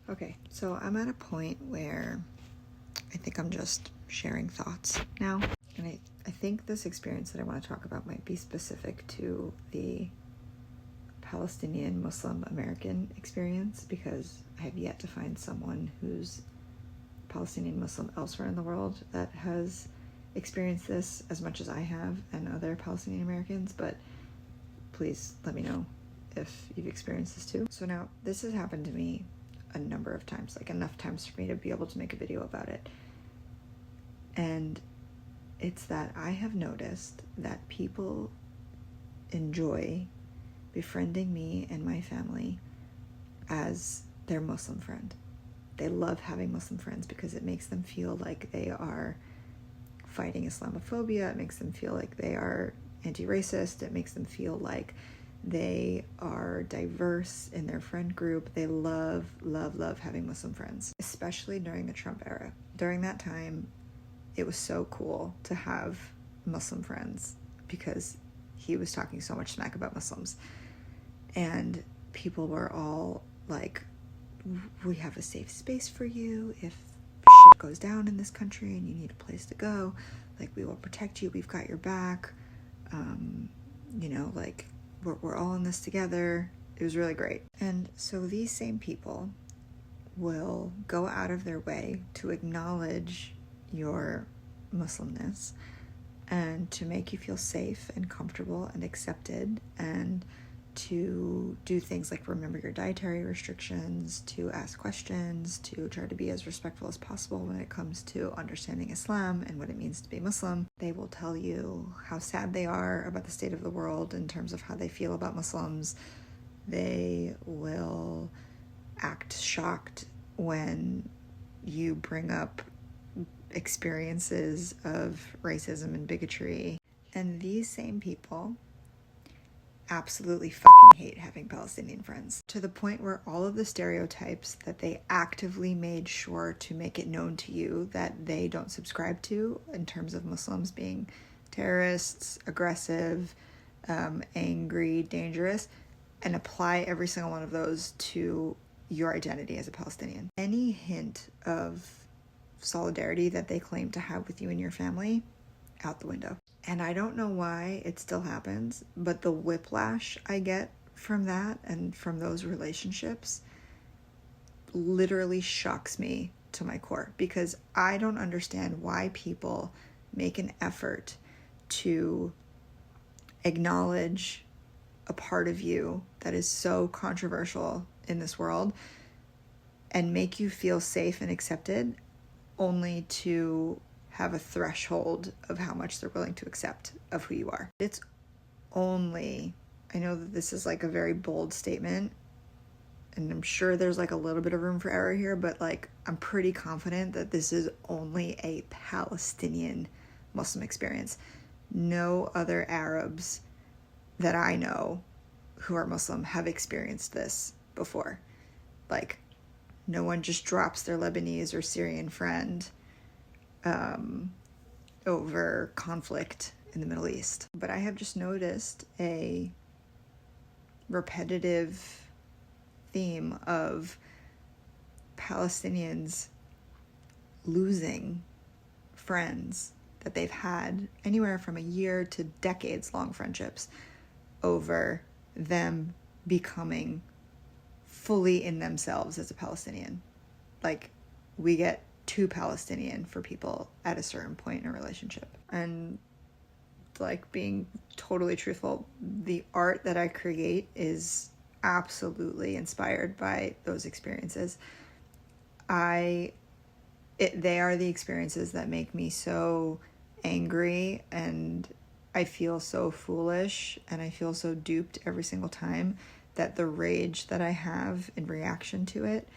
Okay, so I'm at a point where I think I'm just sharing thoughts now. And I think this experience that I want to talk about might be specific to the Palestinian Muslim American experience, because I have yet to find someone who's Palestinian Muslim elsewhere in the world that has experienced this as much as I have and other Palestinian Americans. But please let me know if you've experienced this too. So now, this has happened to me a number of times, like enough times for me to be able to make a video about it. And it's that I have noticed that people enjoy befriending me and my family as their Muslim friend. They love having Muslim friends because it makes them feel like they are fighting Islamophobia. It makes them feel like they are anti-racist. It makes them feel like they are diverse in their friend group. They love having Muslim friends, especially during the Trump era. During that time, it was so cool to have Muslim friends because he was talking so much smack about Muslims. And people were all like, we have a safe space for you. If shit goes down in this country and you need a place to go, like, we will protect you. We've got your back. Like, we're all in this together. It was really great. And so these same people will go out of their way to acknowledge your Muslimness and to make you feel safe and comfortable and accepted, and to do things like remember your dietary restrictions, to ask questions, to try to be as respectful as possible when it comes to understanding Islam and what it means to be Muslim. They will tell you how sad they are about the state of the world in terms of how they feel about Muslims. They will act shocked when you bring up experiences of racism and bigotry. And these same people absolutely fucking hate having Palestinian friends, to the point where all of the stereotypes that they actively made sure to make it known to you that they don't subscribe to, in terms of Muslims being terrorists, aggressive, angry, dangerous, and apply every single one of those to your identity as a Palestinian. Any hint of solidarity that they claim to have with you and your family, out the window. And I don't know why it still happens, but the whiplash I get from that and from those relationships literally shocks me to my core, because I don't understand why people make an effort to acknowledge a part of you that is so controversial in this world and make you feel safe and accepted, only to have a threshold of how much they're willing to accept of who you are. It's only, I know that this is like a very bold statement, and I'm sure there's like a little bit of room for error here, but like, I'm pretty confident that this is only a Palestinian Muslim experience. No other Arabs that I know who are Muslim have experienced this before. Like, no one just drops their Lebanese or Syrian friend over conflict in the Middle East. But I have just noticed a repetitive theme of Palestinians losing friends that they've had anywhere from a year to decades-long friendships over them becoming fully in themselves as a Palestinian. Like, we get too Palestinian for people at a certain point in a relationship. And like, being totally truthful, the art that I create is absolutely inspired by those experiences. They are the experiences that make me so angry, and I feel so foolish, and I feel so duped every single time that the rage that I have in reaction to it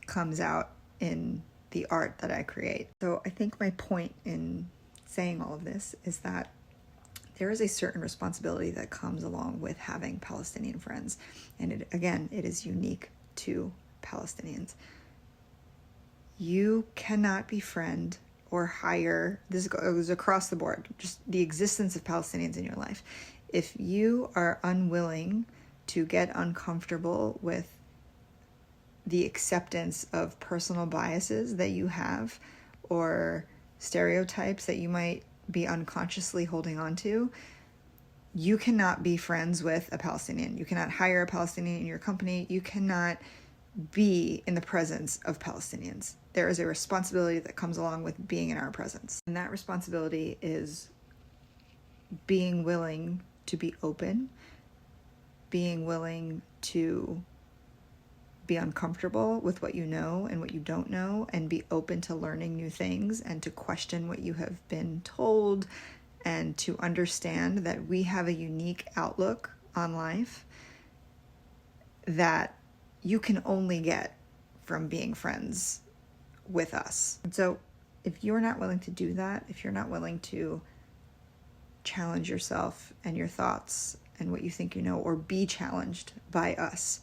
comes out in the art that I create. So I think my point in saying all of this is that there is a certain responsibility that comes along with having Palestinian friends. And it is unique to Palestinians. You cannot befriend or hire, this goes across the board, just the existence of Palestinians in your life. If you are unwilling to get uncomfortable with the acceptance of personal biases that you have or stereotypes that you might be unconsciously holding on to, you cannot be friends with a Palestinian. You cannot hire a Palestinian in your company. You cannot be in the presence of Palestinians. There is a responsibility that comes along with being in our presence. And that responsibility is being willing to be open, being willing to be uncomfortable with what you know and what you don't know, and be open to learning new things and to question what you have been told, and to understand that we have a unique outlook on life that you can only get from being friends with us. And so if you're not willing to do that, if you're not willing to challenge yourself and your thoughts and what you think you know, or be challenged by us,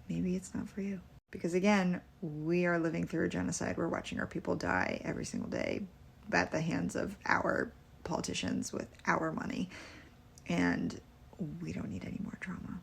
maybe it's not for you. Because again, we are living through a genocide. We're watching our people die every single day at the hands of our politicians with our money. And we don't need any more drama.